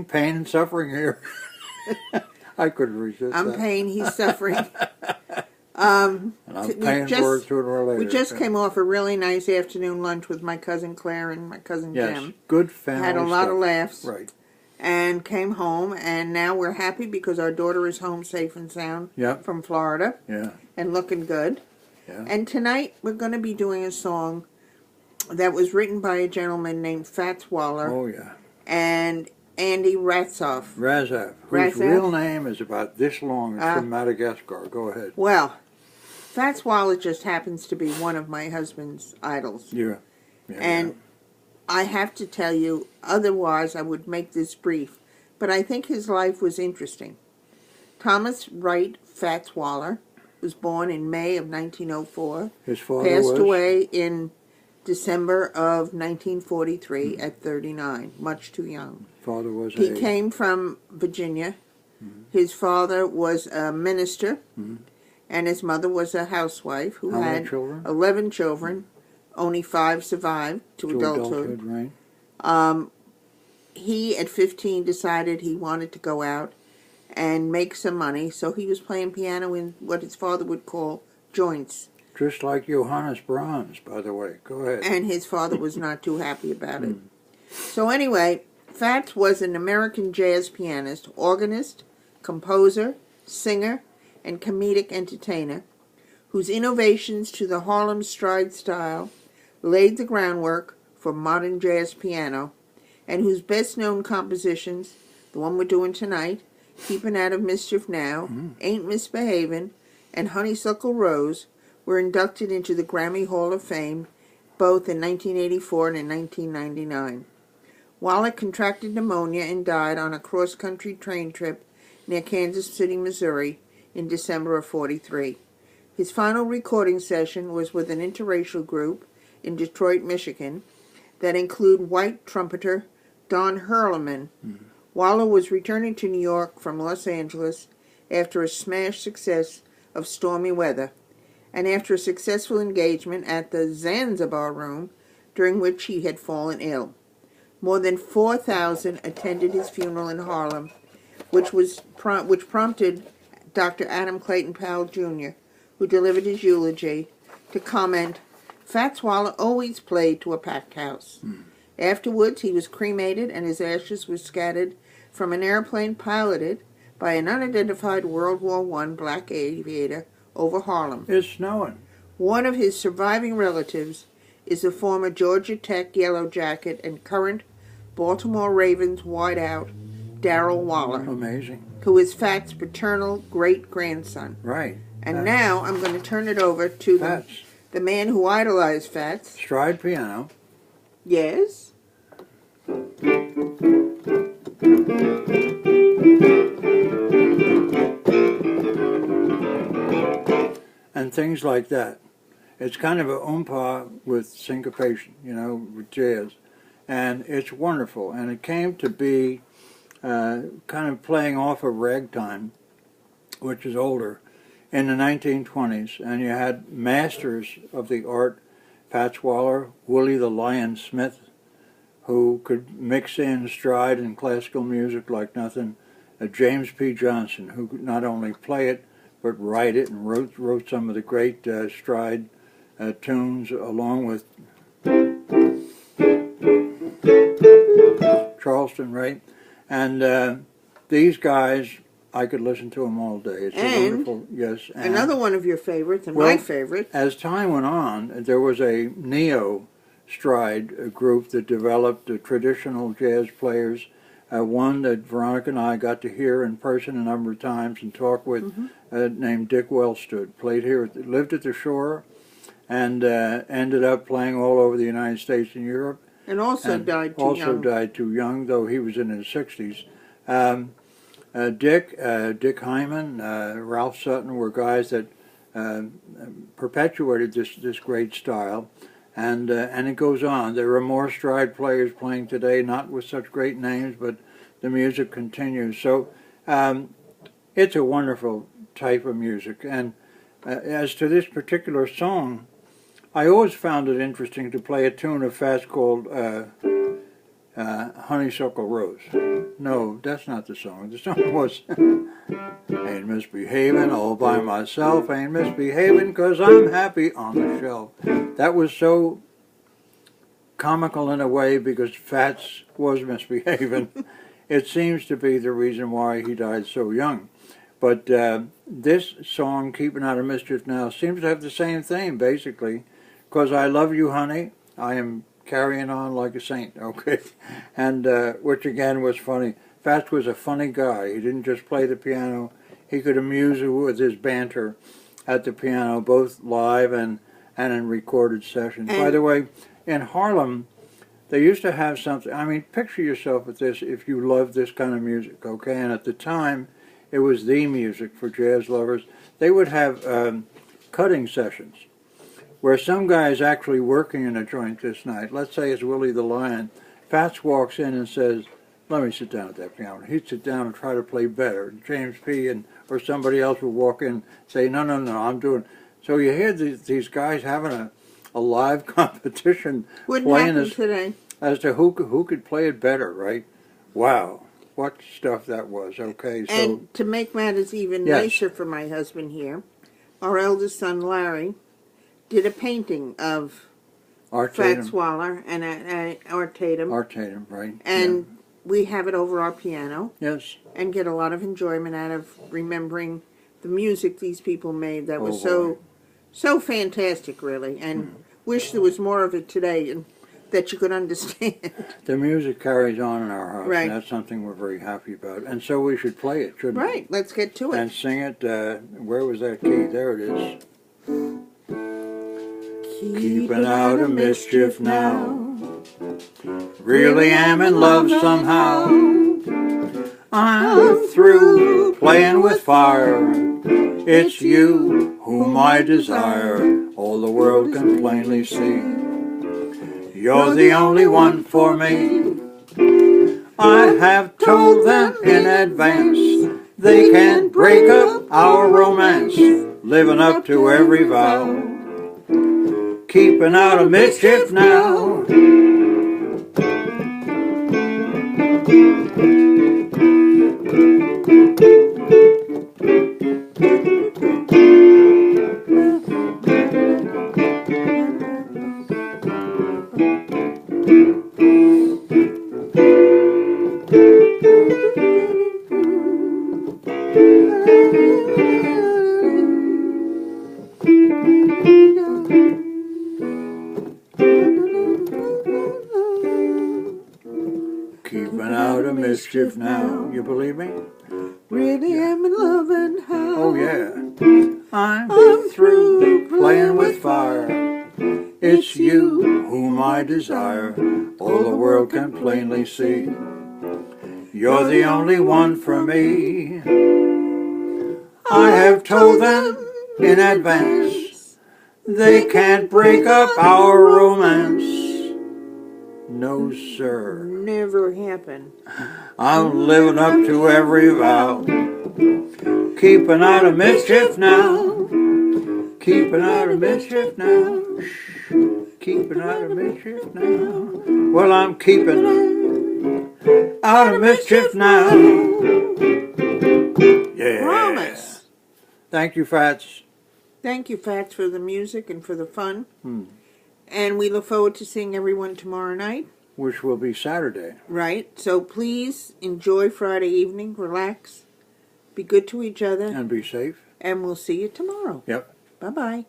sing pain and suffering here. I couldn't resist I'm that. pain, he's suffering. And I'm paying for it sooner or later. We just came off a really nice afternoon lunch with my cousin Claire and my cousin Yes, Jim. good family Had a lot of laughs. Right. And came home, and now we're happy because our daughter is home safe and sound from Florida. Yeah. And looking good. Yeah. And tonight we're going to be doing a song that was written by a gentleman named Fats Waller. Oh, yeah. And Andy Razov. Razov, whose real name is about this long. It's from Madagascar. Go ahead. Well, Fats Waller just happens to be one of my husband's idols. Yeah. And I have to tell you, otherwise I would make this brief, but I think his life was interesting. Thomas Wright Fats Waller was born in May of 1904. His father passed away in December of 1943 at 39, much too young. Father was He came from Virginia. His father was a minister, and his mother was a housewife who had 11 children. Only 5 survived to adulthood. Right. He, at 15, decided he wanted to go out and make some money, so he was playing piano in what his father would call joints. Just like Johannes Brahms, by the way. Go ahead. And his father was not too happy about it. So anyway, Fats was an American jazz pianist, organist, composer, singer, and comedic entertainer, whose innovations to the Harlem stride style laid the groundwork for modern jazz piano, and whose best-known compositions, the one we're doing tonight, Keeping Out of Mischief Now, Ain't Misbehavin', and Honeysuckle Rose, were inducted into the Grammy Hall of Fame both in 1984 and in 1999. Waller contracted pneumonia and died on a cross-country train trip near Kansas City, Missouri, in December of '43. His final recording session was with an interracial group in Detroit, Michigan, that include white trumpeter Don Herleman. Waller was returning to New York from Los Angeles after a smash success of Stormy Weather, and after a successful engagement at the Zanzibar Room, during which he had fallen ill. More than 4,000 attended his funeral in Harlem, which prompted Dr. Adam Clayton Powell, Jr., who delivered his eulogy, to comment, "Fats Waller always played to a packed house." Afterwards, he was cremated and his ashes were scattered from an airplane piloted by an unidentified World War I black aviator over Harlem. It's snowing. One of his surviving relatives is the former Georgia Tech Yellow Jacket and current Baltimore Ravens wideout Darrell Waller. Amazing. Who is Fats' paternal great-grandson. Right. And now I'm going to turn it over to the man who idolized Fats. Stride piano. Yes. And things like that. It's kind of a umpa with syncopation, you know, with jazz. And it's wonderful. And it came to be kind of playing off of ragtime, which is older, in the 1920s. And you had masters of the art, Fats Waller, Willie the Lion Smith, who could mix in stride and classical music like nothing. James P. Johnson, who could not only play it, but write it, and wrote some of the great stride tunes, along with Charleston, right? And these guys, I could listen to them all day. It's a wonderful, yes. And another one of your favorites, and my favorite. As time went on, there was a neo-stride group that developed traditional jazz players. One that Veronica and I got to hear in person a number of times and talk with, named Dick Wellstood. Played here, lived at the Shore, and ended up playing all over the United States and Europe. And also died too young. Also died too young, though he was in his 60s. Dick Hyman, Ralph Sutton were guys that perpetuated this great style, and it goes on. There are more stride players playing today, not with such great names, but the music continues. So it's a wonderful type of music. And as to this particular song, I always found it interesting to play a tune of Fats called Honeysuckle Rose. No, that's not the song. The song was Ain't misbehaving all by myself, ain't misbehaving 'cause I'm happy on the shelf. That was so comical in a way because Fats was misbehaving. It seems to be the reason why he died so young. But this song, Keeping Out of Mischief Now, seems to have the same theme, basically. 'Cause I love you, honey, I am carrying on like a saint, okay? And which again was funny. Fats was a funny guy. He didn't just play the piano. He could amuse you with his banter at the piano, both live and in recorded sessions. By the way, in Harlem, they used to have something. I mean, picture yourself with this if you love this kind of music, okay? And at the time, it was the music for jazz lovers. They would have cutting sessions where some guy is actually working in a joint this night. Let's say it's Willie the Lion. Fats walks in and says, let me sit down at that piano. He'd sit down and try to play better. James P. or somebody else would walk in and say, no, I'm doing. So you hear these guys having a live competition playing this today. As to who could play it better, right? Wow, what stuff that was. Okay, so and to make matters even nicer for my husband here, our eldest son Larry did a painting of Art Fats Waller and Art Tatum. Art Tatum, right? And we have it over our piano. Yes. And get a lot of enjoyment out of remembering the music these people made that was so fantastic, really. And wish there was more of it today and that you could understand. The music carries on in our house. Right. And that's something we're very happy about. And so we should play it, shouldn't we? Right. Let's get to it. And sing it. Where was that key? There it is. Keeping out of mischief now. Really am in love somehow. I'm through playing with fire. It's you whom I desire. All the world can plainly see. You're the only one for me. I have told them in advance they can't break up our romance. Living up to every vow. Keeping out of mischief now. Keeping out of mischief now. You believe me? Really am in love and how. Oh yeah. I'm through playing with fire. It's you whom I desire. All the world can plainly see. You're the only one for me. I have told them in advance they can't break up our romance. No, sir. Never happened. I'm living up to every vow. Keeping out of mischief now. Keeping out of mischief now. Keeping out of mischief now. Well, I'm keeping out of mischief now. Yeah. Promise. Thank you, Fats. Thank you, Fats, for the music and for the fun. And we look forward to seeing everyone tomorrow night. Which will be Saturday. Right. So please enjoy Friday evening. Relax. Be good to each other. And be safe. And we'll see you tomorrow. Yep. Bye-bye.